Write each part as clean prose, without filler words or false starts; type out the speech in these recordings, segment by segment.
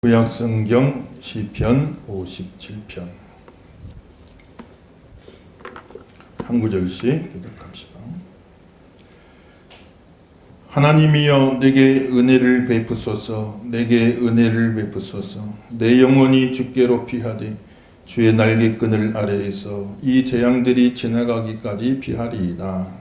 구약성경 시편 57편 한 구절씩 교독합시다. 하나님이여 내게 은혜를 베푸소서. 내게 은혜를 베푸소서. 내 영혼이 주께로 피하되 주의 날개끈을 아래에서 이 재앙들이 지나가기까지 피하리이다.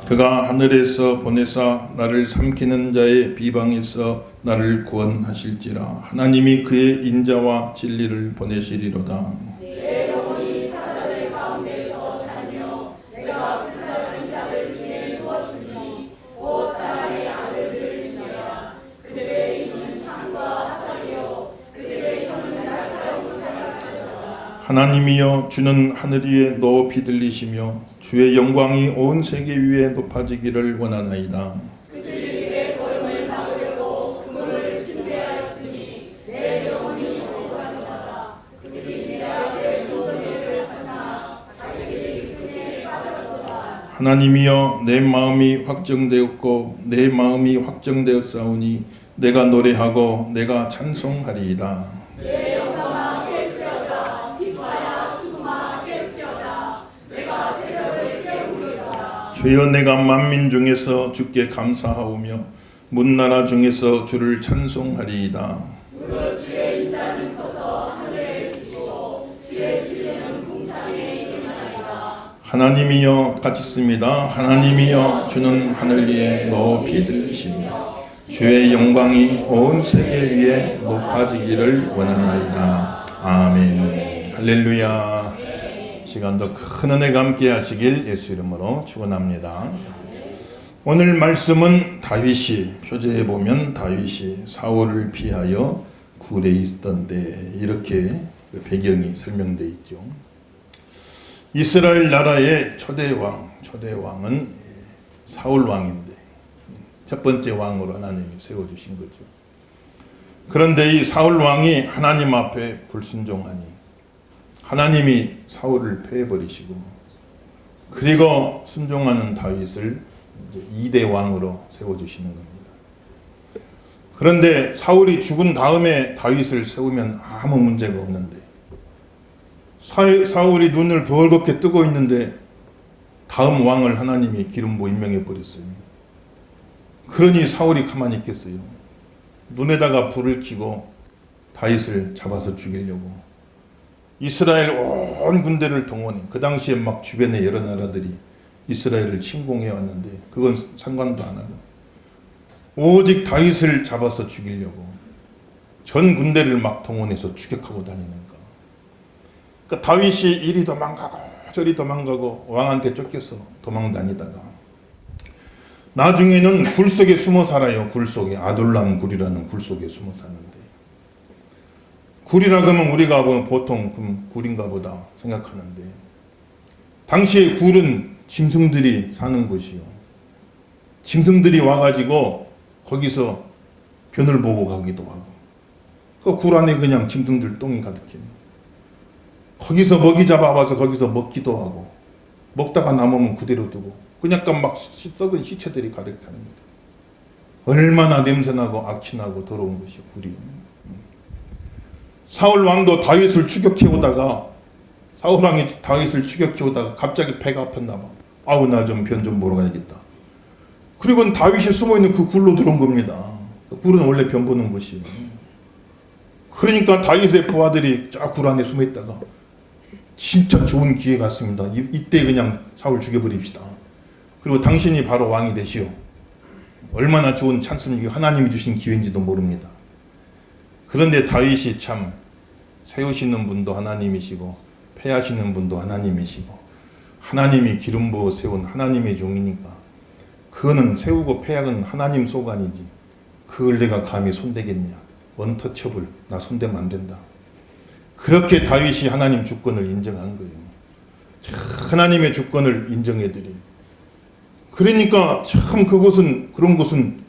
그가 하늘에서 보내사 나를 삼키는 자의 비방에서 나를 구원하실지라. 하나님이 그의 인자와 진리를 보내시리로다. 내 영혼이 사자들 가운데서 살며 내가 불쌍한 자들 중에 누웠으니 곧 사람의 아들을 지내라. 그들의 입은 창과 화살이요 그들의 혀는 날카로운 칼같으리라. 하나님이여 주는 하늘 위에 높이 들리시며 주의 영광이 온 세계 위에 높아지기를 원하나이다. 그들이 내 걸음을 막으려고 그물을 준비하였으니 내 영혼이 억울하도다. 그들이 내 앞에 손들이를 사사 자기들이 그네를 받았도다. 하나님이여 내 마음이 확정되었고 내 마음이 확정되었사오니 내가 노래하고 내가 찬송하리이다. 내 영광아 깰지어다. 비파야 수금아 깰지어다. 내가 새벽을 깨우리라. 주여 내가 만민 중에서 주께 감사하오며 문나라 중에서 주를 찬송하리이다. 무릇 주의 인자는 커서 하늘에 비치고 주의 진리는 궁창에 이르나이다. 하나님이여 같이 씁니다. 하나님이여 주는 하늘 위에 높이 들리시며 주의 영광이 온 세계 위에 높아지기를 원하나이다. 아멘. 할렐루야. 시간도 큰 은혜가 함께 하시길 예수 이름으로 축원합니다. 오늘 말씀은 다윗이, 표제에 보면 다윗이 사울을 피하여 굴에 있던 때 이렇게 배경이 설명되어 있죠. 이스라엘 나라의 초대왕은 사울 왕인데 첫 번째 왕으로 하나님이 세워주신 거죠. 그런데 이 사울 왕이 하나님 앞에 불순종하니 하나님이 사울을 패해버리시고 그리고 순종하는 다윗을 이제 2대 왕으로 세워주시는 겁니다. 그런데 사울이 죽은 다음에 다윗을 세우면 아무 문제가 없는데 사울이 눈을 벌겋게 뜨고 있는데 다음 왕을 하나님이 기름 부어 임명해 버렸어요. 그러니 사울이 가만히 있겠어요. 눈에다가 불을 켜고 다윗을 잡아서 죽이려고 이스라엘 온 군대를 동원해. 그 당시에 막 주변에 여러 나라들이 이스라엘을 침공해 왔는데 그건 상관도 안 하고 오직 다윗을 잡아서 죽이려고 전 군대를 막 동원해서 추격하고 다니는 거. 그러니까 다윗이 이리 도망가고 저리 도망가고 왕한테 쫓겨서 도망 다니다가 나중에는 굴 속에 숨어 살아요. 굴 속에 아둘람 굴이라는 굴 속에 숨어 사는데 굴이라 그러면 우리가 보통 굴인가 보다 생각하는데 당시에 굴은 짐승들이 사는 곳이요. 짐승들이 와가지고 거기서 변을 보고 가기도 하고 그 굴 안에 그냥 짐승들 똥이 가득해요. 거기서 먹이 잡아와서 거기서 먹기도 하고 먹다가 남으면 그대로 두고 그냥 막 썩은 시체들이 가득하는 거예요. 얼마나 냄새나고 악취나고 더러운 것이 굴이요. 사울 왕도 다윗을 추격해 오다가 사울 왕이 다윗을 추격해 오다가 갑자기 배가 아팠나 봐. 아우 나 좀 변 좀 보러 가야겠다. 그리고 다윗이 숨어 있는 그 굴로 들어온 겁니다. 그 굴은 원래 변 보는 곳이에요. 그러니까 다윗의 부하들이 쫙 굴 안에 숨어 있다가 진짜 좋은 기회 같습니다. 이때 그냥 사울 죽여버립시다. 그리고 당신이 바로 왕이 되시오. 얼마나 좋은 찬스입니까? 하나님이 주신 기회인지도 모릅니다. 그런데 다윗이 참 세우시는 분도 하나님이시고 패하시는 분도 하나님이시고 하나님이 기름 부어 세운 하나님의 종이니까 그거는 세우고 패하는 하나님 소관이지 그걸 내가 감히 손대겠냐. 언터처블. 나 손대면 안 된다. 그렇게 다윗이 하나님 주권을 인정한 거예요. 하나님의 주권을 인정해드린. 그러니까 참 그런 곳은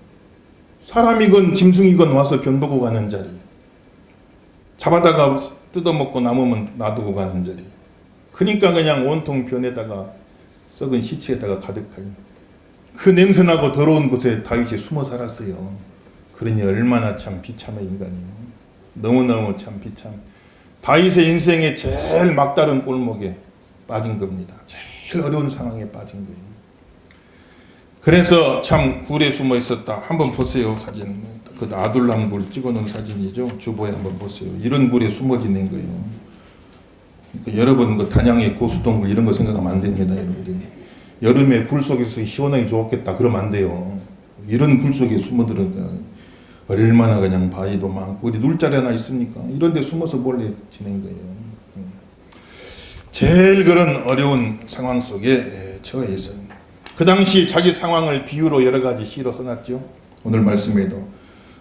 사람이건 짐승이건 와서 변보고 가는 자리. 잡아다가 뜯어먹고 남으면 놔두고 가는 자리. 그러니까 그냥 온통 변에다가 썩은 시체에다가 가득하니 그 냄새나고 더러운 곳에 다윗이 숨어 살았어요. 그러니 얼마나 참 비참한 인간이요. 너무너무 참 비참. 다윗의 인생의 제일 막다른 골목에 빠진 겁니다. 제일 어려운 상황에 빠진 거예요. 그래서 참 굴에 숨어 있었다. 한번 보세요. 사진. 그 아둘람 굴 찍어놓은 사진이죠. 주보에 한번 보세요. 이런 굴에 숨어 지낸 거예요. 그러니까 여러분 그 단양의 고수동굴 이런 거 생각하면 안 됩니다. 여러분들. 여름에 굴 속에서 시원하게 좋았겠다. 그러면 안 돼요. 이런 굴 속에 숨어 들어가 얼마나 그냥 바위도 많고 어디 놀자리 하나 있습니까? 이런 데 숨어서 몰래 지낸 거예요. 제일 그런 어려운 상황 속에 처해 있어요. 그 당시 자기 상황을 비유로 여러 가지 시로 써놨죠. 오늘 말씀에도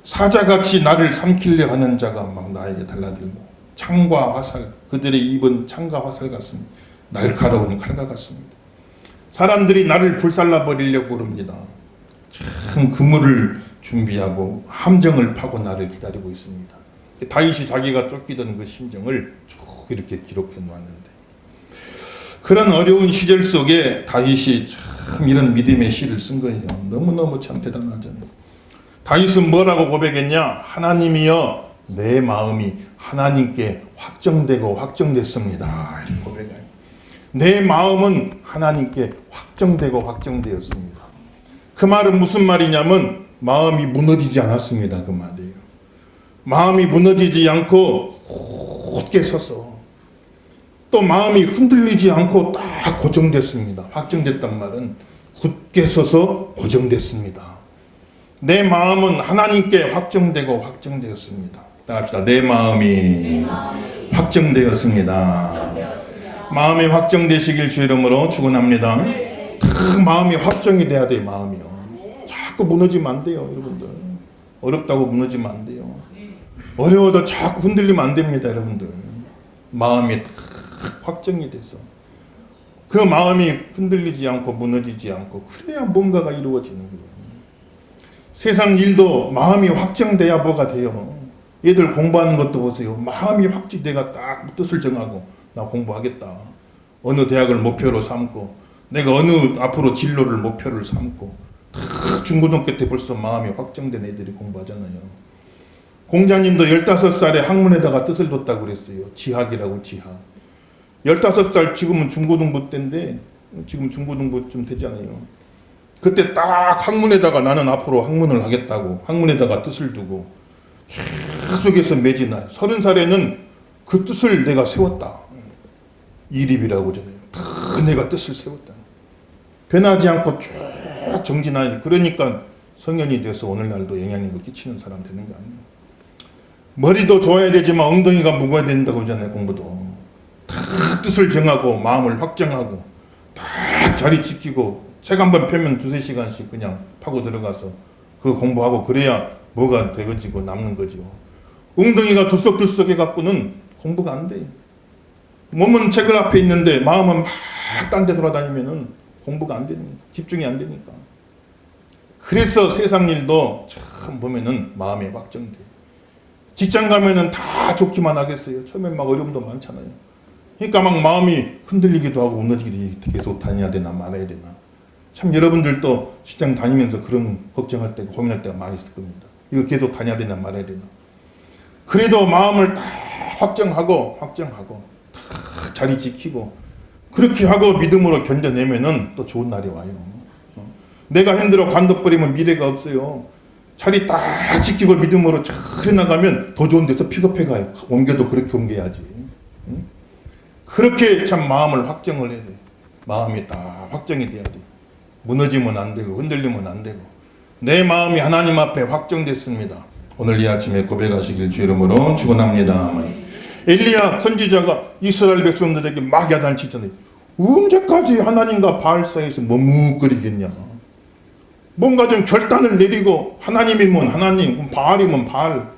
사자같이 나를 삼키려 하는 자가 막 나에게 달라들고 창과 화살, 그들의 입은 창과 화살 같습니다. 날카로운 칼과 같습니다. 사람들이 나를 불살라 버리려고 그럽니다. 참 그물을 준비하고 함정을 파고 나를 기다리고 있습니다. 다윗이 자기가 쫓기던 그 심정을 쭉 이렇게 기록해 놓았는데 그런 어려운 시절 속에 다윗이 참 이런 믿음의 시를 쓴 거예요. 너무너무 참 대단하잖아요. 다윗은 뭐라고 고백했냐? 하나님이여 내 마음이 하나님께 확정되고 확정됐습니다. 이렇게 고백해요. 내 마음은 하나님께 확정되고 확정되었습니다. 그 말은 무슨 말이냐면 마음이 무너지지 않았습니다. 그 말이에요. 마음이 무너지지 않고 굳게 섰어. 또 마음이 흔들리지 않고 딱 고정됐습니다. 확정됐단 말은 굳게 서서 고정됐습니다. 내 마음은 하나님께 확정되고 확정되었습니다. 따라합시다. 내 마음이 확정되었습니다. 마음이 확정되시길 주 이름으로 축원합니다. 그 마음이 확정이 돼야 돼요. 마음이요. 자꾸 무너지면 안 돼요. 여러분들. 어렵다고 무너지면 안 돼요. 어려워도 자꾸 흔들리면 안 됩니다. 여러분들. 마음이 딱 확정이 돼서 그 마음이 흔들리지 않고 무너지지 않고 그래야 뭔가가 이루어지는 거예요. 세상 일도 마음이 확정돼야 뭐가 돼요. 얘들 공부하는 것도 보세요. 마음이 확정이 내가 딱 뜻을 정하고 나 공부하겠다. 어느 대학을 목표로 삼고 내가 어느 앞으로 진로를 목표를 삼고 딱 중고등학교 때 벌써 마음이 확정된 애들이 공부하잖아요. 공자님도 15살에 학문에다가 뜻을 뒀다고 그랬어요. 지학이라고 지학. 15살 지금은 중고등부 때인데 지금 중고등부쯤 되잖아요. 그때 딱 학문에다가 나는 앞으로 학문을 하겠다고 학문에다가 뜻을 두고 계속해서 매진해요. 30살에는 그 뜻을 내가 세웠다. 이립이라고 하잖아요. 다 내가 뜻을 세웠다. 변하지 않고 쭉 정진하니 그러니까 성현이 돼서 오늘날도 영향력을 끼치는 사람 되는 거 아니에요. 머리도 좋아야 되지만 엉덩이가 무거워야 된다고 하잖아요. 공부도 다 뜻을 정하고 마음을 확정하고 딱 자리 지키고 책 한 번 펴면 2-3시간씩 그냥 파고 들어가서 그거 공부하고 그래야 뭐가 되어지고 남는 거죠. 엉덩이가 들썩들썩 해갖고는 공부가 안 돼요. 몸은 책을 앞에 있는데 마음은 막 딴 데 돌아다니면은 공부가 안 되니까 집중이 안 되니까. 그래서 세상 일도 참 보면은 마음에 확정돼. 직장 가면은 다 좋기만 하겠어요. 처음엔 막 어려움도 많잖아요. 그러니까 막 마음이 흔들리기도 하고 무너지기도 계속 다녀야 되나 말아야 되나. 참 여러분들도 직장 다니면서 그런 걱정할 때가 고민할 때가 많이 있을 겁니다. 이거 계속 다녀야 되나 말아야 되나. 그래도 마음을 딱 확정하고 딱 자리 지키고 그렇게 하고 믿음으로 견뎌내면은 또 좋은 날이 와요. 내가 힘들어 관둬버리면 미래가 없어요. 자리 딱 지키고 믿음으로 잘 해나가면 더 좋은 데서 픽업해가요. 옮겨도 그렇게 옮겨야지. 그렇게 참 마음을 확정을 해야 돼. 마음이 딱 확정이 돼야 돼. 무너지면 안 되고 흔들리면 안 되고 내 마음이 하나님 앞에 확정됐습니다. 오늘 이 아침에 고백하시길 주 이름으로 축원합니다. 엘리야 선지자가 이스라엘 백성들에게 막 야단치잖아요. 언제까지 하나님과 바알 사이에서 머뭇거리겠냐. 뭔가 좀 결단을 내리고 하나님이면 하나님, 바알이면 바알.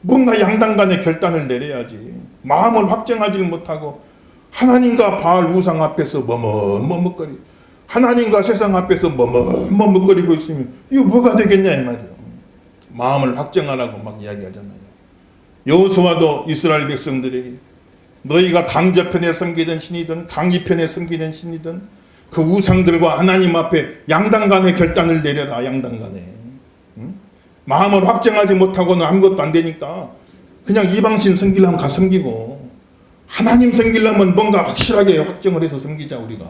뭔가 양당 간에 결단을 내려야지. 마음을 확정하지를 못하고 하나님과 바알 우상 앞에서 머뭇거리. 하나님과 세상 앞에서 머뭇거리고 있으면 이거 뭐가 되겠냐 이 말이에요. 마음을 확정하라고 막 이야기하잖아요. 여호수아도 이스라엘 백성들에게 너희가 강저편에 섬기던 신이든 강이편에 섬기던 신이든 그 우상들과 하나님 앞에 양당간의 결단을 내려라. 양당간에. 응? 마음을 확정하지 못하고는 아무것도 안 되니까 그냥 이방신 섬기려면 가 섬기고, 하나님 섬기려면 뭔가 확실하게 확정을 해서 섬기자. 우리가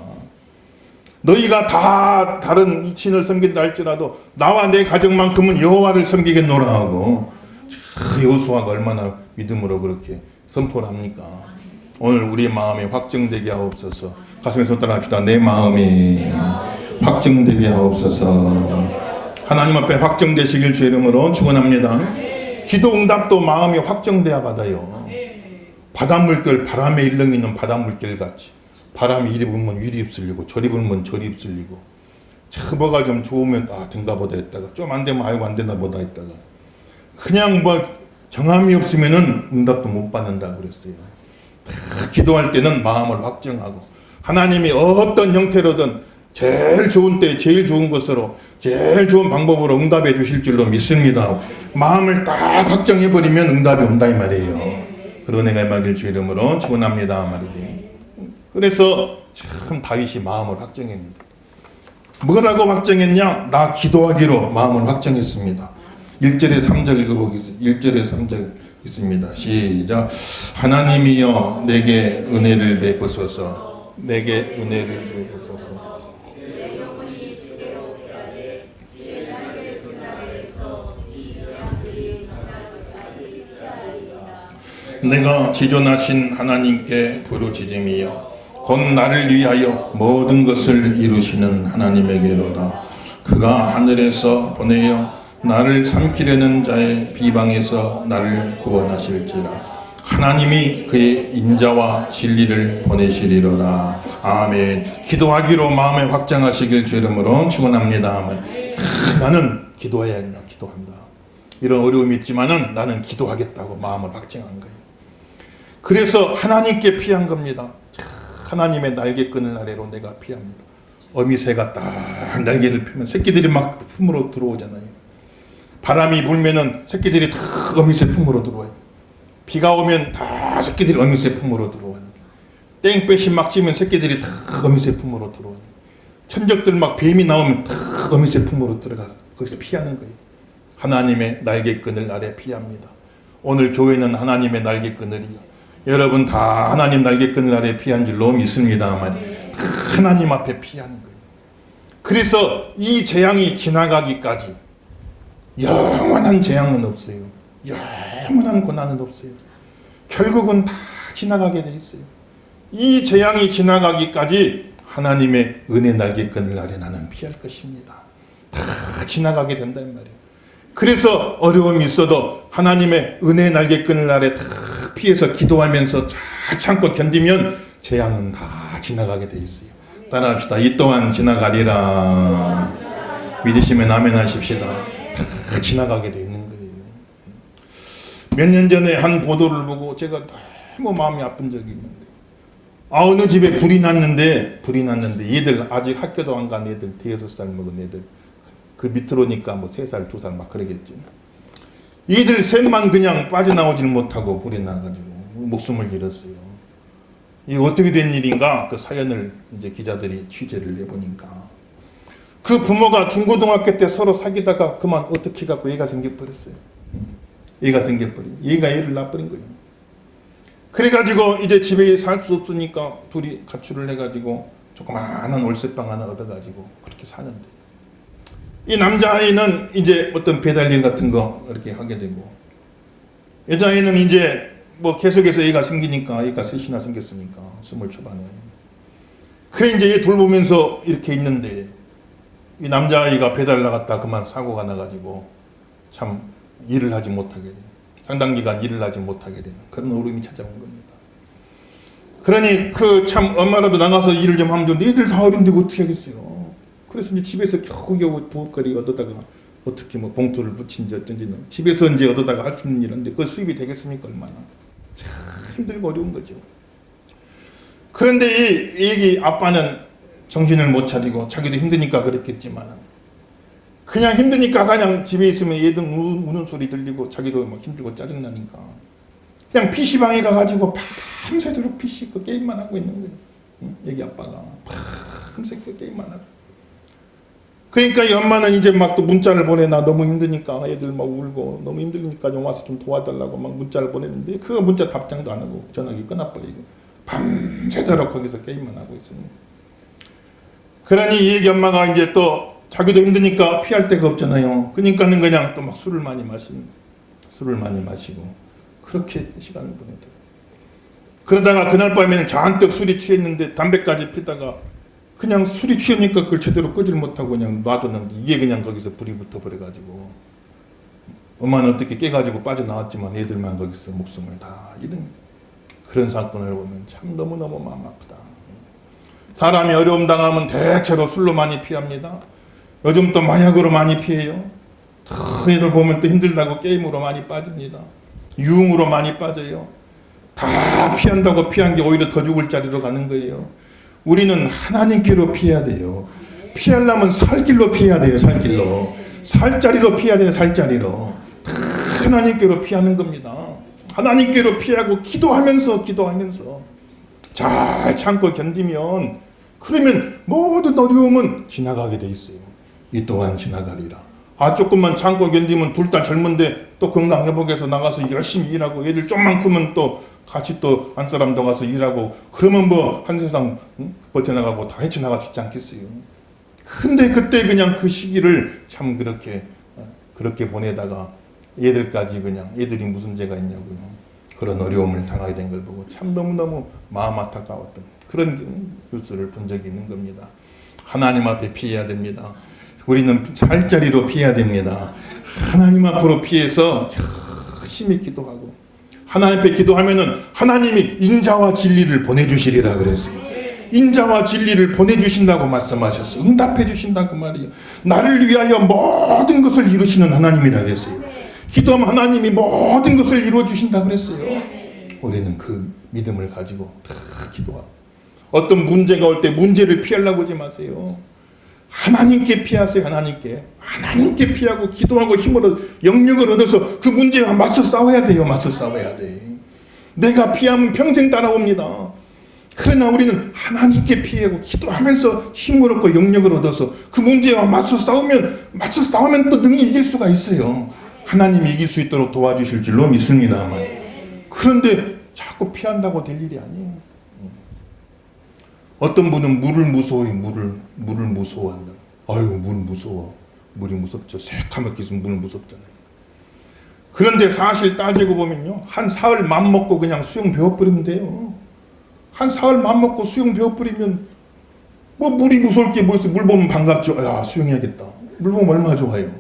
너희가 다 다른 이 신을 섬긴다 할지라도 나와 내 가정만큼은 여호와를 섬기겠노라 하고, 여호수아가 얼마나 믿음으로 그렇게 선포를 합니까? 오늘 우리 마음이 확정되게 하옵소서. 가슴에 손 따라합시다. 내 마음이 확정되게 하옵소서. 하나님 앞에 확정되시길 주 이름으로 축원합니다. 기도 응답도 마음이 확정돼야 받아요. 바닷물결, 바람에 일렁이는 바닷물결 같이 바람이 이리 불면 이리 휩쓸리고 저리 불면 저리 휩쓸리고, 뭐가 좀 좋으면 된가 보다 했다가 좀 안 되면 아이고 안 되나 보다 했다가 그냥 뭐 정함이 없으면은 응답도 못 받는다 그랬어요. 기도할 때는 마음을 확정하고 하나님이 어떤 형태로든 제일 좋은 때 제일 좋은 것으로 제일 좋은 방법으로 응답해 주실 줄로 믿습니다. 마음을 딱 확정해버리면 응답이 온다 이 말이에요. 그런 애가 임하길 주 이름으로 축원합니다 말이지. 그래서 참 다윗이 마음을 확정했는데 뭐라고 확정했냐? 나 기도하기로 마음을 확정했습니다. 1절에 3절 읽어보겠습니다. 1절에 3절 있습니다. 시작. 하나님이여 내게 은혜를 베푸소서. 내게 은혜를 베푸소서. 내가 지존하신 하나님께 부르짖음이여 곧 나를 위하여 모든 것을 이루시는 하나님에게로다. 그가 하늘에서 보내어 나를 삼키려는 자의 비방에서 나를 구원하실지라. 하나님이 그의 인자와 진리를 보내시리로다. 아멘. 기도하기로 마음에 확정하시길 주 이름으로 축원합니다. 나는 기도해야 한다. 기도한다. 이런 어려움이 있지만은 나는 기도하겠다고 마음을 확정한 거예요. 그래서 하나님께 피한 겁니다. 하나님의 날개끈을 아래로 내가 피합니다. 어미새가 딱 날개를 펴면 새끼들이 막 품으로 들어오잖아요. 바람이 불면은 새끼들이 다 어미새 품으로 들어와요. 비가 오면 다 새끼들이 어미새 품으로 들어와요. 땡볕이 막 찌면 새끼들이 다 어미새 품으로 들어와요. 천적들 막 뱀이 나오면 다 어미새 품으로 들어가서 거기서 피하는 거예요. 하나님의 날개끈을 아래 피합니다. 오늘 교회는 하나님의 날개끈을이요. 여러분 다 하나님 날개끈을 아래 피한 줄로 믿습니다만 하나님 앞에 피하는 거예요. 그래서 이 재앙이 지나가기까지 영원한 재앙은 없어요. 영원한 고난은 없어요. 결국은 다 지나가게 돼 있어요. 이 재앙이 지나가기까지 하나님의 은혜 날개끈을 아래 나는 피할 것입니다. 다 지나가게 된다 이 말이에요. 그래서 어려움이 있어도 하나님의 은혜 날개끈을 아래 다 피해서 기도하면서 잘 참고 견디면 재앙은 다 지나가게 돼 있어요. 따라합시다. 이 또한 지나가리라. 믿으시면 아멘 하십시다. 다 지나가게 돼 있는 거예요. 몇 년 전에 한 보도를 보고 제가 너무 마음이 아픈 적이 있는데, 어느 집에 불이 났는데 얘들 아직 학교도 안 간 애들, 5살 먹은 애들, 그 밑으로니까 뭐 3살, 2살 막 그러겠지. 이들 셋만 그냥 빠져나오질 못하고 불이 나가지고 목숨을 잃었어요. 이게 어떻게 된 일인가? 그 사연을 이제 기자들이 취재를 해보니까 그 부모가 중고등학교 때 서로 사귀다가 그만 어떻게 갖고 애가 생겨버렸어요. 애가 생겨버려. 얘가 애를 낳아버린 거예요. 그래가지고 이제 집에 살 수 없으니까 둘이 가출을 해가지고 조그마한 월세방 하나 얻어가지고 그렇게 사는데, 이 남자아이는 이제 어떤 배달일 같은 거 이렇게 하게 되고, 여자아이는 이제 뭐 계속해서 애가 생기니까, 애가 셋이나 생겼으니까 20 초반에. 그래 이제 얘 돌보면서 이렇게 있는데 이 남자아이가 배달 나갔다 그만 사고가 나가지고 참 일을 하지 못하게 돼. 상당 기간 일을 하지 못하게 되는 그런 어려움이 찾아온 겁니다. 그러니 그 참 엄마라도 나가서 일을 좀 하면 좋은데 애들 다 어린데 어떻게 하겠어요. 그래서 이제 집에서 겨우겨우 부엌거리 얻어다가 어떻게 뭐 봉투를 붙인지 어쩐지는 집에서 이제 얻어다가 할 수 있는 일인데 그 수입이 되겠습니까? 얼마나 참 힘들고 어려운 거죠. 그런데 이 아빠는 정신을 못 차리고 자기도 힘드니까 그랬겠지만 그냥 힘드니까 그냥 집에 있으면 얘들 우는 소리 들리고 자기도 막 힘들고 짜증나니까 그냥 PC방에 가가지고 밤새도록 PC 그 게임만 하고 있는 거예요. 애기 아빠가 밤새 그 게임만 하고. 그러니까 이 엄마는 이제 막 또 문자를 보내. 나 너무 힘드니까 애들 막 울고 너무 힘드니까 좀 와서 좀 도와달라고 막 문자를 보냈는데 그 문자 답장도 안 하고 전화기 끊어버리고 밤새도록 거기서 게임만 하고 있습니다. 그러니 이 얘기 엄마가 이제 또 자기도 힘드니까 피할 데가 없잖아요. 그러니까는 그냥 또 막 술을 많이 마시고 그렇게 시간을 보내더라고요. 그러다가 그날 밤에는 잔뜩 술이 취했는데 담배까지 피다가 그냥 술이 취하니까 그걸 제대로 끄질 못하고 그냥 놔뒀는데 이게 그냥 거기서 불이 붙어버려가지고 엄마는 어떻게 깨가지고 빠져나왔지만 애들만 거기서 목숨을 다 잃은 그런 사건을 보면 참 너무너무 마음 아프다. 사람이 어려움 당하면 대체로 술로 많이 피합니다. 요즘 또 마약으로 많이 피해요. 애들 보면 또 힘들다고 게임으로 많이 빠집니다. 유흥으로 많이 빠져요. 다 피한다고 피한 게 오히려 더 죽을 자리로 가는 거예요. 우리는 하나님께로 피해야 돼요. 피하려면 살 길로 피해야 돼요. 살 길로. 살자리로 피해야 돼요. 살자리로. 하나님께로 피하는 겁니다. 하나님께로 피하고 기도하면서 잘 참고 견디면 그러면 모든 어려움은 지나가게 돼 있어요. 이 또한 지나가리라. 조금만 참고 견디면 둘 다 젊은데 또 건강회복해서 나가서 열심히 일하고 애들 좀만 크면 또 같이 또 한 사람 더 가서 일하고 그러면 뭐 한 세상 버텨나가고 다 헤쳐나갈 수 있지 않겠어요. 근데 그때 그냥 그 시기를 참 그렇게 보내다가 애들까지 그냥 애들이 무슨 죄가 있냐고요. 그런 어려움을 당하게 된 걸 보고 참 너무너무 마음 안타까웠던 그런 뉴스를 본 적이 있는 겁니다. 하나님 앞에 피해야 됩니다. 우리는 살 자리로 피해야 됩니다. 하나님 앞으로 피해서 열심히 기도하고 하나님 앞에 기도하면은 하나님이 인자와 진리를 보내주시리라 그랬어요. 인자와 진리를 보내주신다고 말씀하셨어요. 응답해 주신다고 말이에요. 나를 위하여 모든 것을 이루시는 하나님이라 그랬어요. 기도하면 하나님이 모든 것을 이루어 주신다고 그랬어요. 우리는 그 믿음을 가지고 다 기도하고 어떤 문제가 올 때 문제를 피하려고 하지 마세요. 하나님께 피하세요. 하나님께 피하고 기도하고 힘을 영역을 얻어서 그 문제와 맞서 싸워야 돼요. 내가 피하면 평생 따라옵니다. 그러나 우리는 하나님께 피하고 기도하면서 힘을 얻고 영역을 얻어서 그 문제와 맞서 싸우면 또 능히 이길 수가 있어요. 하나님이 이길 수 있도록 도와주실 줄로 믿습니다. 그런데 자꾸 피한다고 될 일이 아니에요. 어떤 분은 물을 무서워해. 물을 무서워한다. 아유, 물 무서워. 물이 무섭죠. 새카맣게 있으면 물 무섭잖아요. 그런데 사실 따지고 보면요, 한 사흘 맘 먹고 그냥 수영 배워버리면 돼요. 한 사흘 맘 먹고 수영 배워버리면 뭐 물이 무서울 게 뭐 있어. 물 보면 반갑죠. 야, 수영해야겠다. 물 보면 얼마나 좋아요.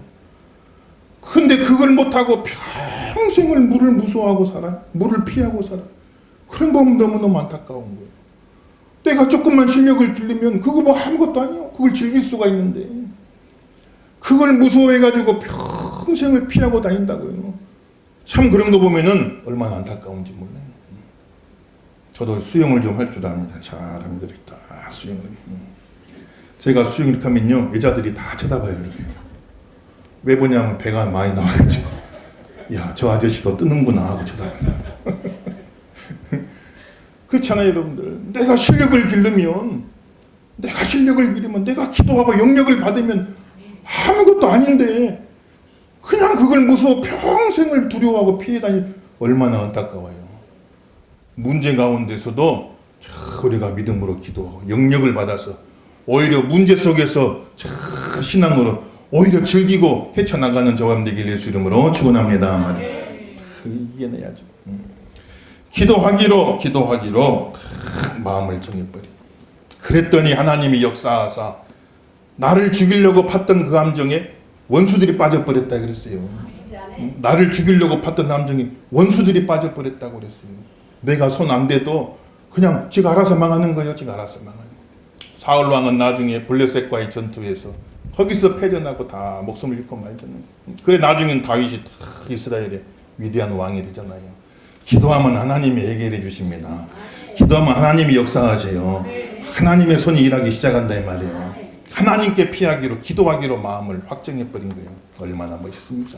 근데 그걸 못하고 평생을 물을 무서워하고 살아. 물을 피하고 살아. 그런 거 보면 너무너무 안타까운 거예요. 내가 조금만 실력을 길리면 그거 뭐 아무것도 아니에요. 그걸 즐길 수가 있는데 그걸 무서워해가지고 평생을 피하고 다닌다고요. 참 그런 거 보면은 얼마나 안타까운지 몰라요. 저도 수영을 좀 할 줄 압니다. 잘합니다. 다 수영을. 제가 수영 이렇게 하면요, 여자들이 다 쳐다봐요. 이렇게. 왜 보냐면 배가 많이 나와가지고 야, 저 아저씨도 뜨는구나 하고 쳐다봐요. 그렇잖아요, 여러분들. 내가 실력을 기르면 내가 기도하고 영역을 받으면 아무것도 아닌데 그냥 그걸 무서워 평생을 두려워하고 피해 다니 얼마나 안타까워요. 문제 가운데서도 우리가 믿음으로 기도하고 영역을 받아서 오히려 문제 속에서 신앙으로 오히려 즐기고 헤쳐나가는 저감 되길 예수 이름으로 축원합니다. 이겨내야죠. 기도하기로 마음을 정해버리. 그랬더니 하나님이 역사하사 나를 죽이려고 팠던 그 함정에 원수들이 빠져버렸다 그랬어요. 나를 죽이려고 팠던 함정에 원수들이 빠져버렸다고 그랬어요. 내가 손 안 대도 그냥 지가 알아서 망하는 거예요. 사울 왕은 나중에 블레셋과의 전투에서 거기서 패전하고 다 목숨을 잃고 말잖아요. 그래 나중엔 다윗이 이스라엘의 위대한 왕이 되잖아요. 기도하면 하나님이 해결해 주십니다. 기도하면 하나님이 역사하세요. 하나님의 손이 일하기 시작한다 이 말이에요. 하나님께 피하기로 기도하기로 마음을 확정해 버린 거예요. 얼마나 멋있습니까?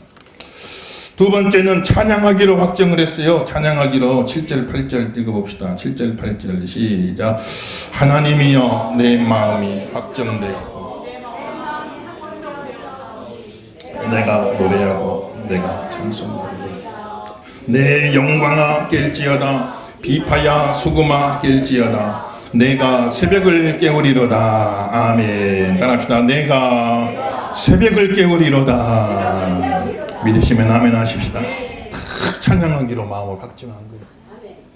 두 번째는 찬양하기로 확정을 했어요. 찬양하기로 7절 8절 읽어봅시다. 7절 8절 시작. 하나님이여 내 마음이 확정되었고 내가 노래하고 내가 찬송하고 내 영광아 깰지어다 비파야 수금아 깰지어다 내가 새벽을 깨우리로다. 아멘. 따라합시다. 내가 새벽을 깨우리로다. 믿으시면 아멘 하십시다. 찬양하기로 마음을 확정한 거예요.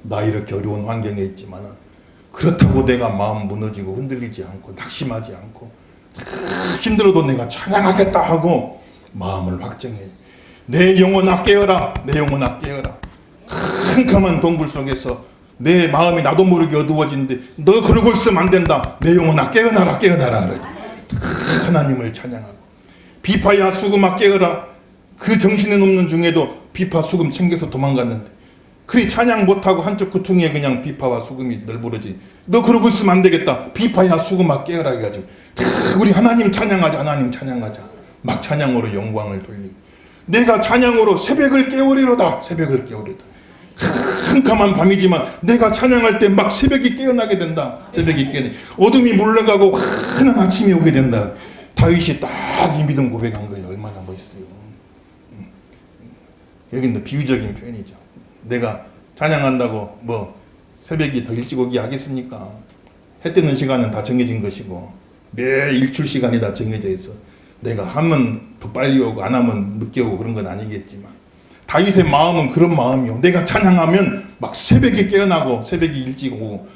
나 이렇게 어려운 환경에 있지만 그렇다고 내가 마음 무너지고 흔들리지 않고 낙심하지 않고 힘들어도 내가 찬양하겠다 하고 마음을 확정해. 내 영혼아 깨어라. 내 영혼아 깨어라. 캄캄한 동굴 속에서 내 마음이 나도 모르게 어두워지는데 너 그러고 있으면 안 된다. 내 영혼아 깨어나라 깨어나라. 하나님을 찬양하고 비파야 수금아 깨어라. 그 정신에 없는 중에도 비파 수금 챙겨서 도망갔는데 그리 찬양 못하고 한쪽 구퉁이에 그냥 비파와 수금이 널브러지. 너 그러고 있으면 안 되겠다. 비파야 수금아 깨어라 해가지고 우리 하나님 찬양하자. 하나님 찬양하자. 막 찬양으로 영광을 돌리고 내가 찬양으로 새벽을 깨우리로다. 새벽을 깨우리로다. 캄캄한 밤이지만 내가 찬양할 때 막 새벽이 깨어나게 된다. 새벽이 깨어나 어둠이 물러가고 환한 아침이 오게 된다. 다윗이 딱 이 믿음 고백한 거예요. 얼마나 멋있어요. 여기는 비유적인 표현이죠. 내가 찬양한다고 뭐 새벽이 더 일찍 오기 하겠습니까? 해 뜨는 시간은 다 정해진 것이고 매 일출 시간이 다 정해져 있어. 내가 하면 더 빨리 오고 안 하면 늦게 오고 그런 건 아니겠지만 다윗의 마음은 그런 마음이요. 내가 찬양하면 막 새벽이 깨어나고 새벽이 일찍 오고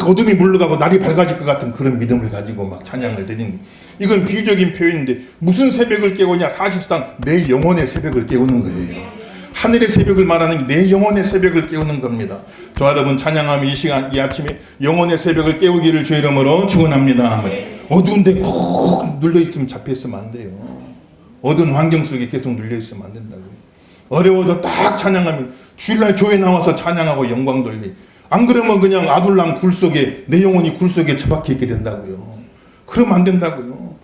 어둠이 물러가고 날이 밝아질 것 같은 그런 믿음을 가지고 막 찬양을 드리는 이건 비유적인 표현인데 무슨 새벽을 깨우냐? 사실상 내 영혼의 새벽을 깨우는 거예요. 하늘의 새벽을 말하는 게 내 영혼의 새벽을 깨우는 겁니다. 저 여러분 찬양하며 이 시간 이 아침에 영혼의 새벽을 깨우기를 주의 이름으로 축원합니다. 어두운데 꼭 눌려있으면 잡혀있으면 안 돼요. 어두운 환경 속에 계속 눌려있으면 안 된다고요. 어려워도 딱 찬양하면 주일날 교회 나와서 찬양하고 영광 돌리. 안 그러면 그냥 아둘람 굴 속에 내 영혼이 굴 속에 처박혀 있게 된다고요. 그러면 안 된다고요.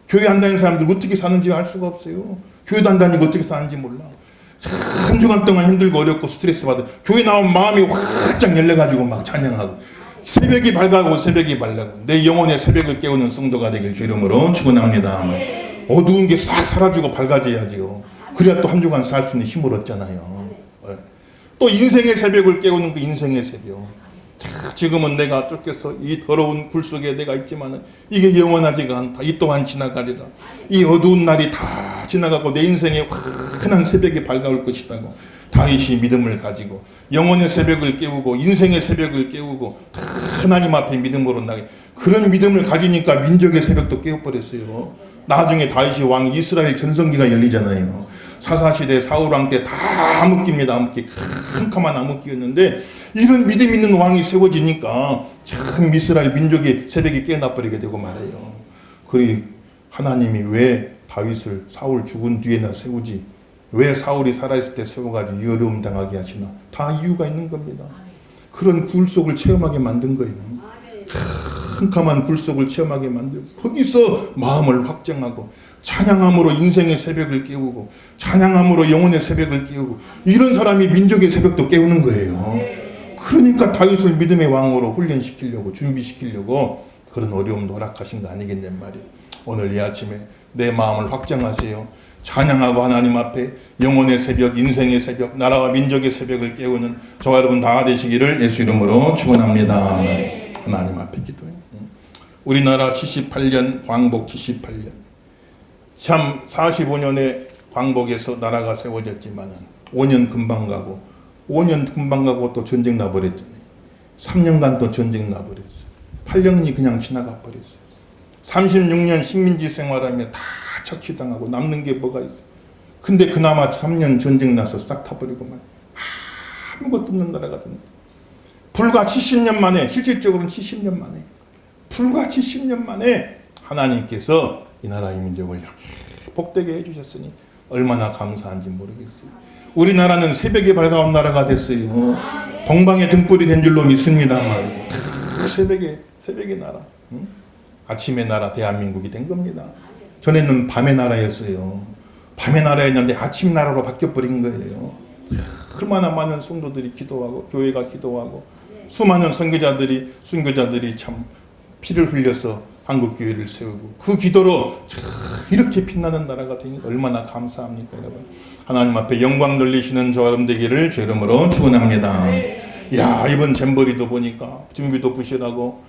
교회 안 다니는 사람들 어떻게 사는지 알 수가 없어요. 교회도 안 다니고 어떻게 사는지 몰라. 한 주간 동안 힘들고 어렵고 스트레스 받아 교회 나오면 마음이 활짝 열려가지고 막 찬양하고 새벽이 밝아고 새벽이 밝고 내 영혼의 새벽을 깨우는 성도가 되길 주 이름으로 축원합니다. 어두운 게 싹 사라지고 밝아져야지요. 그래야 또 한 주간 살 수 있는 힘을 얻잖아요. 또 인생의 새벽을 깨우는 그 인생의 새벽. 지금은 내가 쫓겨서 이 더러운 굴 속에 내가 있지만 이게 영원하지가 않다. 이 또한 지나가리라. 이 어두운 날이 다 지나가고 내 인생에 환한 새벽이 밝아올 것이다고 다윗이 믿음을 가지고 영혼의 새벽을 깨우고 인생의 새벽을 깨우고 하나님 앞에 믿음으로 나게 그런 믿음을 가지니까 민족의 새벽도 깨워버렸어요. 나중에 다윗이 왕 이스라엘 전성기가 열리잖아요. 사사시대 사울왕 때 다 암흑기입니다. 암흑기 캄캄한 암흑기였는데 이런 믿음 있는 왕이 세워지니까 참 이스라엘 민족의 새벽이 깨어나버리게 되고 말해요. 그리 하나님이 왜 다윗을 사울 죽은 뒤에나 세우지 왜 사울이 살아있을 때 세워가지고 이 어려움 당하게 하시나 다 이유가 있는 겁니다. 그런 굴 속을 체험하게 만든 거예요. 캄캄한 굴 속을 체험하게 만들고 거기서 마음을 확정하고 찬양함으로 인생의 새벽을 깨우고 찬양함으로 영혼의 새벽을 깨우고 이런 사람이 민족의 새벽도 깨우는 거예요. 그러니까 다윗을 믿음의 왕으로 훈련시키려고 준비시키려고 그런 어려움도 허락하신 거 아니겠냔 말이에요. 오늘 이 아침에 내 마음을 확정하세요. 찬양하고 하나님 앞에 영혼의 새벽, 인생의 새벽, 나라와 민족의 새벽을 깨우는 저와 여러분 다 되시기를 예수 이름으로 축원합니다. 하나님 앞에 기도해요. 우리나라 78년 광복 78년 참 45년의 광복에서 나라가 세워졌지만 5년 금방 가고 5년 금방 가고 또 전쟁 나버렸잖아요. 3년간 또 전쟁 나버렸어요. 8년이 그냥 지나가 버렸어요. 36년 식민지 생활하며 다 착취당하고 남는 게 뭐가 있어요. 근데 그나마 3년 전쟁 나서 싹 타버리고만 아무것도 없는 나라가 됩니다. 불과 70년 만에 실질적으로는 70년 만에 불과 70년 만에 하나님께서 이 나라의 민족을 이렇게 복되게 해주셨으니 얼마나 감사한지 모르겠어요. 우리나라는 새벽에 밝아온 나라가 됐어요. 동방의 등불이 된 줄로 믿습니다만 새벽의 나라, 아침의 나라 대한민국이 된 겁니다. 전에는 밤의 나라였어요. 밤의 나라였는데 아침 나라로 바뀌어버린 거예요. 얼마나 많은 성도들이 기도하고 교회가 기도하고 수많은 순교자들이 참 피를 흘려서 한국 교회를 세우고 그 기도로 이렇게 빛나는 나라가 되니 얼마나 감사합니까, 여러분. 하나님 앞에 영광 돌리시는 저 여러분 되기를 주 이름으로 축원합니다. 야, 이번 잼버리도 보니까 준비도 부실하고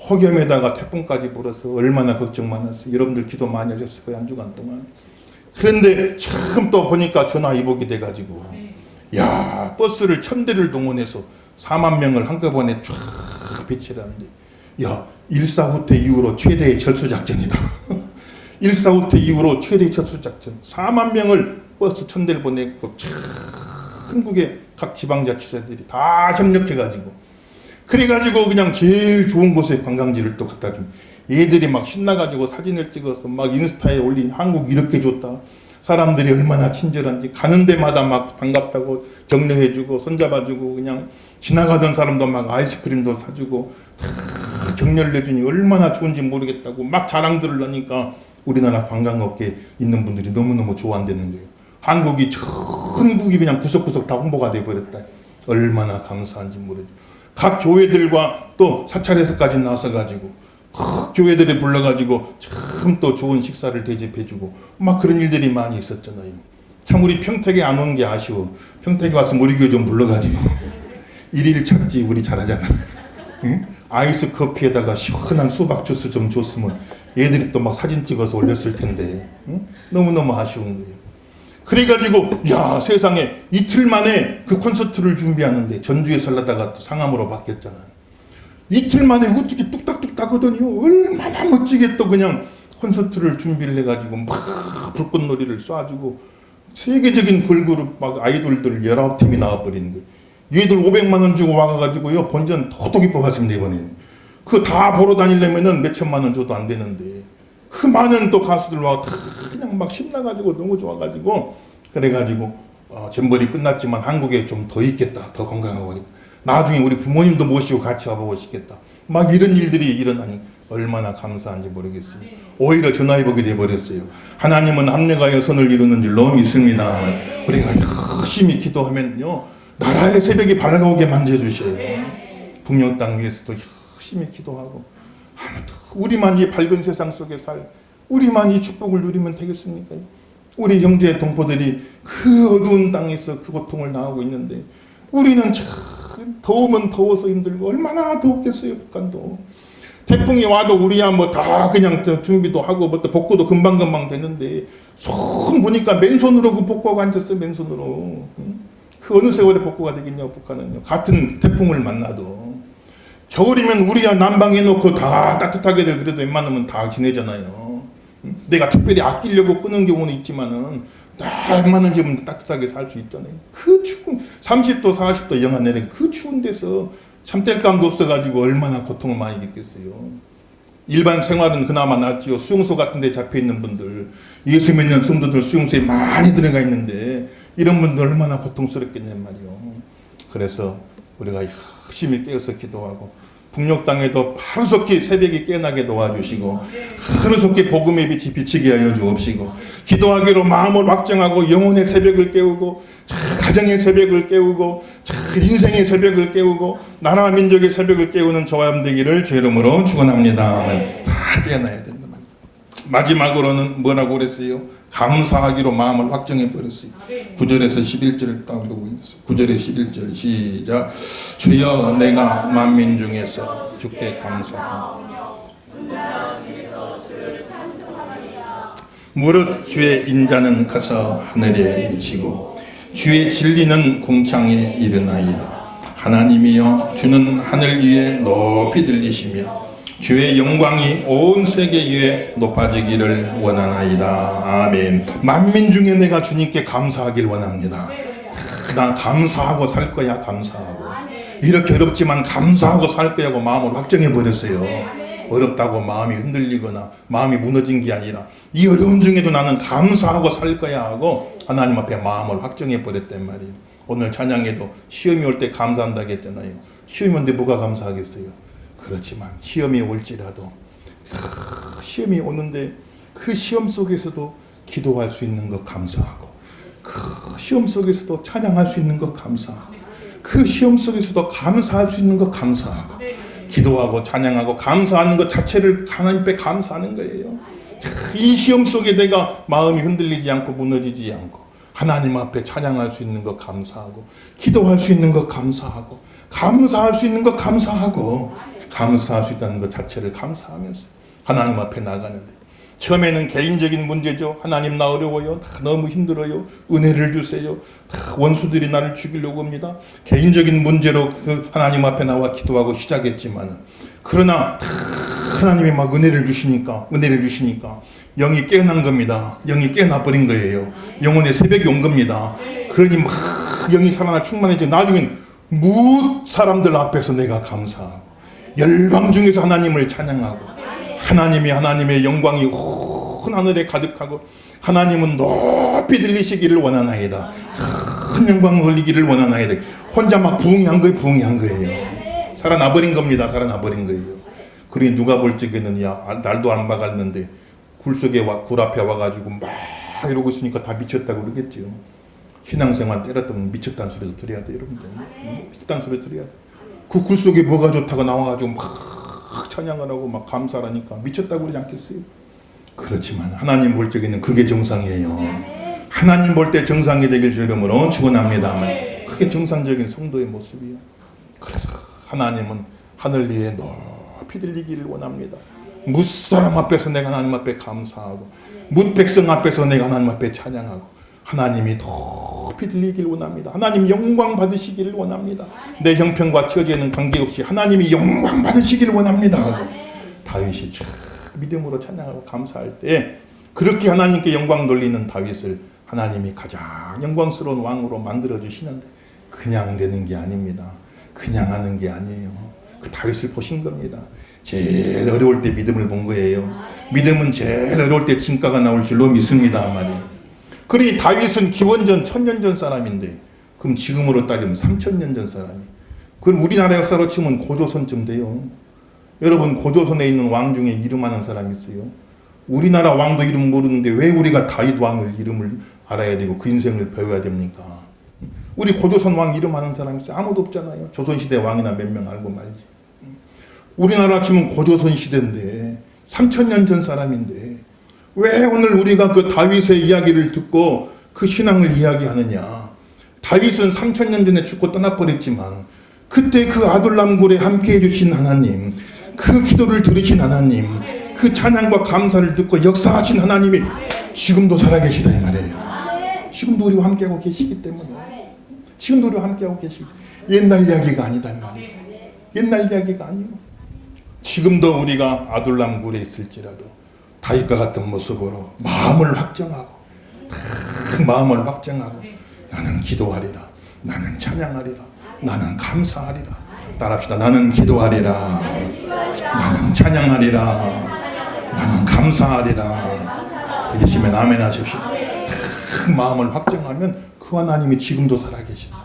폭염에다가 태풍까지 불어서 얼마나 걱정 많았어요. 여러분들 기도 많이 하셨을 거예요, 한 주간 동안. 그런데 처음 또 보니까 전화위복이 돼가지고 야, 버스를 1000대를 동원해서 4만 명을 한꺼번에 쫙 배치하는데, 야, 1.4 후퇴 이후로 최대의 철수작전이다. 1.4 후퇴 이후로 최대의 철수작전. 4만 명을 버스 1000대를 보내고 한국의 각 지방자치제들이 다 협력해가지고, 그래가지고 그냥 제일 좋은 곳에 관광지를 또 갖다 준. 얘들이 막 신나가지고 사진을 찍어서 막 인스타에 올린 한국 이렇게 좋다. 사람들이 얼마나 친절한지 가는 데마다 막 반갑다고 격려해주고 손잡아주고 그냥 지나가던 사람도 막 아이스크림도 사주고 다 격려를 해주니 얼마나 좋은지 모르겠다고 막 자랑들을 하니까 우리나라 관광업계에 있는 분들이 너무너무 좋아한다는 거예요. 한국이 전국이 그냥 구석구석 다 홍보가 돼버렸다. 얼마나 감사한지 모르죠. 각 교회들과 또 사찰에서까지 나서가지고 교회들이 불러가지고 참 또 좋은 식사를 대접해주고 막 그런 일들이 많이 있었잖아요. 참 우리 평택에 안 온 게 아쉬워. 평택에 와서 우리 교회 좀 불러가지고 일일 착지 우리 잘하잖아. 응? 아이스 커피에다가 시원한 수박 주스 좀 줬으면 얘들이 또 막 사진 찍어서 올렸을 텐데. 응? 너무너무 아쉬운 거예요. 그래가지고 야, 세상에 이틀 만에 그 콘서트를 준비하는데 전주에 살다가 또 상암으로 바뀌었잖아요. 이틀 만에 어떻게 뚝딱뚝딱 하더니요. 얼마나 멋지게 또 그냥 콘서트를 준비를 해가지고 막 불꽃놀이를 쏴주고 세계적인 걸그룹 막 아이돌들 19팀이 나와버리는 거예요. 얘들 500만 원 주고 와가지고요. 본전 토독이 뽑았습니다, 이번에. 그거 다 보러 다니려면은 몇 천만 원 줘도 안 되는데. 그 많은 또 가수들 와 그냥 막 신나가지고 너무 좋아가지고 그래가지고 잼버리 끝났지만 한국에 좀 더 있겠다. 더 건강하고 하겠다. 나중에 우리 부모님도 모시고 같이 와보고 싶겠다. 막 이런 일들이 일어나니 얼마나 감사한지 모르겠어요. 오히려 전화위복이 돼버렸어요. 하나님은 합력하여 선을 이루는 줄로 믿습니다. 우리가 열심히 기도하면요. 나라의 새벽이 밝아오게 만져주셔요. 북녘 땅 위에서도 열심히 기도하고 우리만 이 밝은 세상 속에 우리만 이 축복을 누리면 되겠습니까? 우리 형제 동포들이 그 어두운 땅에서 그 고통을 당하고 있는데 우리는 참 더우면 더워서 힘들고 얼마나 더웠겠어요. 북한도 태풍이 와도 우리야 뭐 다 그냥 준비도 하고 뭐 또 복구도 금방금방 되는데 손 보니까 맨손으로 그 복구하고 앉았어요. 맨손으로. 그 어느 세월에 복구가 되겠냐고. 북한은요. 같은 태풍을 만나도 겨울이면 우리야 난방해 놓고 다 따뜻하게들 그래도 웬만하면 다 지내잖아요. 내가 특별히 아끼려고 끄는 경우는 있지만은 다 웬만한 집은 따뜻하게 살 수 있잖아요. 그 추운 30도 40도 영하 내리는 그 추운 데서 참뗄감도 없어가지고 얼마나 고통을 많이 겪겠어요. 일반 생활은 그나마 낫지요. 수용소 같은 데 잡혀있는 분들 20몇 년 성도들 수용소에 많이 들어가 있는데 이런 분들 얼마나 고통스럽겠냔 말이요. 그래서 우리가 열심히 깨어서 기도하고 북녘 땅에도 하루속히 새벽이 깨어나게 도와주시고 하루속히 복음의 빛이 비치게 하여 주옵시고 기도하기로 마음을 확정하고 영혼의 새벽을 깨우고 가정의 새벽을 깨우고 인생의 새벽을 깨우고 나라 민족의 새벽을 깨우는 저와 여러분 되기를 주 이름으로 축원합니다. 다 깨어나야 된다. 마지막으로는 뭐라고 그랬어요? 감사하기로 마음을 확정해 버렸어요. 9절에서 11절을 딱 보고 있어요. 9절에 11절 시작. 주여 내가 만민 중에서 주께 감사하며 무릇 주의 인자는 가서 하늘에 미치고 주의 진리는 궁창에 이르나이다. 하나님이여 주는 하늘 위에 높이 들리시며 주의 영광이 온 세계 위에 높아지기를 원하나이다. 아멘. 만민 중에 내가 주님께 감사하길 원합니다. 나 감사하고 살 거야. 감사하고 이렇게 어렵지만 감사하고 살 거야고 마음을 확정해 버렸어요. 어렵다고 마음이 흔들리거나 마음이 무너진 게 아니라 이 어려움 중에도 나는 감사하고 살 거야 하고 하나님 앞에 마음을 확정해 버렸단 말이에요. 오늘 찬양에도 시험이 올 때 감사한다고 했잖아요. 시험이 오는데 뭐가 감사하겠어요. 그렇지만 시험이 올지라도 시험이 오는데 그 시험 속에서도 기도할 수 있는 것 감사하고, 그 시험 속에서도 찬양할 수 있는 것 감사하고, 그 시험 속에서도 감사할 수 있는 것 감사하고, 기도하고 찬양하고 감사하는 것 자체를 하나님 앞에 감사하는 거예요. 이 시험 속에 내가 마음이 흔들리지 않고 무너지지 않고 하나님 앞에 찬양할 수 있는 것 감사하고, 기도할 수 있는 것 감사하고, 감사할 수 있는 것 감사하고, 감사할 수 있다는 것 자체를 감사하면서 하나님 앞에 나가는데, 처음에는 개인적인 문제죠. 하나님 나 어려워요. 너무 힘들어요. 은혜를 주세요. 원수들이 나를 죽이려고 합니다. 개인적인 문제로 그 하나님 앞에 나와 기도하고 시작했지만, 그러나 하나님이 막 은혜를 주시니까 영이 깨어난 겁니다. 영이 깨어나 버린 거예요. 영혼의 새벽이 온 겁니다. 그러니 막 영이 살아나 충만해져. 나중엔 무엇 사람들 앞에서 내가 감사하고, 열방 중에서 하나님을 찬양하고, 하나님의 영광이 온 하늘에 가득하고, 하나님은 높이 들리시기를 원하나이다. 큰 영광 돌리기를 원하나이다. 혼자 막 부흥한 거예요. 살아나 버린 겁니다. 그러니 누가 볼 적에는 날도 안 막았는데 굴 앞에 와가지고 막 이러고 있으니까 다 미쳤다고 그러겠죠. 신앙생활 때렸다면 미쳤다는 소리도 들어야 돼, 여러분들. 미쳤다는 소리 들어야 돼. 그 굴 속에 뭐가 좋다고 나와가지고 막 찬양을 하고 막 감사를 하니까 미쳤다고 그러지 않겠어요? 그렇지만 하나님 볼 적에는 그게 정상이에요. 하나님 볼 때 정상이 되길 주름으로 축원합니다. 그게 정상적인 성도의 모습이에요. 그래서 하나님은 하늘 위에 높이 들리기를 원합니다. 뭇사람 앞에서 내가 하나님 앞에 감사하고, 뭇백성 앞에서 내가 하나님 앞에 찬양하고, 하나님이 높이 들리기를 원합니다. 하나님 영광 받으시기를 원합니다. 내 형편과 처지에는 관계없이 하나님이 영광 받으시기를 원합니다. 다윗이 믿음으로 찬양하고 감사할 때, 그렇게 하나님께 영광 돌리는 다윗을 하나님이 가장 영광스러운 왕으로 만들어 주시는데, 그냥 되는 게 아닙니다. 그냥 하는 게 아니에요. 그 다윗을 보신 겁니다. 제일 어려울 때 믿음을 본 거예요. 믿음은 제일 어려울 때 진가가 나올 줄로 믿습니다 말이에요. 그러니 다윗은 기원전 1000년 전 사람인데, 그럼 지금으로 따지면 3000년 전 사람이, 그럼 우리나라 역사로 치면 고조선쯤 돼요. 여러분, 고조선에 있는 왕 중에 이름하는 사람 있어요? 우리나라 왕도 이름 모르는데 왜 우리가 다윗 왕을 이름을 알아야 되고 그 인생을 배워야 됩니까? 우리 고조선 왕 이름 아는 사람 있어요? 아무도 없잖아요. 조선시대 왕이나 몇 명 알고 말지. 우리나라 치면 고조선 시대인데 3000년 전 사람인데 왜 오늘 우리가 그 다윗의 이야기를 듣고 그 신앙을 이야기하느냐? 다윗은 3000년 전에 죽고 떠나버렸지만 그때 그 아둘람 굴에 함께해 주신 하나님, 그 기도를 들으신 하나님, 그 찬양과 감사를 듣고 역사하신 하나님이 지금도 살아계시다 이 말이에요. 지금도 우리와 함께하고 계시기 때문에, 지금도 우리와 함께하고 계시기, 옛날 이야기가 아니다 이 말이에요. 옛날 이야기가 아니에요. 지금도 우리가 아둘람 굴에 있을지라도 다윗과 같은 모습으로 마음을 확정하고 나는 기도하리라, 나는 찬양하리라, 나는 감사하리라. 따라합시다. 나는 기도하리라, 나는 찬양하리라, 나는 감사하리라. 믿으시면 아멘 하십시오. 큰 마음을 확정하면 그 하나님이 지금도 살아계시다.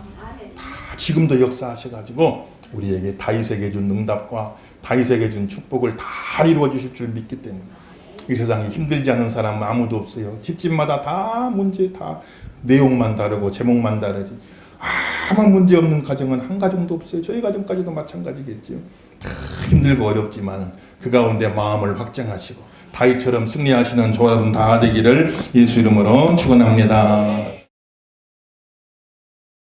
지금도 역사하셔가지고 우리에게 다윗에게 준 응답과 다윗에게 준 축복을 다 이루어 주실 줄 믿기 때문에, 이 세상에 힘들지 않은 사람은 아무도 없어요. 집집마다 다 문제, 다 내용만 다르고 제목만 다르지 아무 문제 없는 가정은 한 가정도 없어요. 저희 가정까지도 마찬가지겠죠. 다 힘들고 어렵지만 그 가운데 마음을 확정하시고 다윗처럼 승리하시는 저와 여러분 다 되기를 예수 이름으로 축원합니다.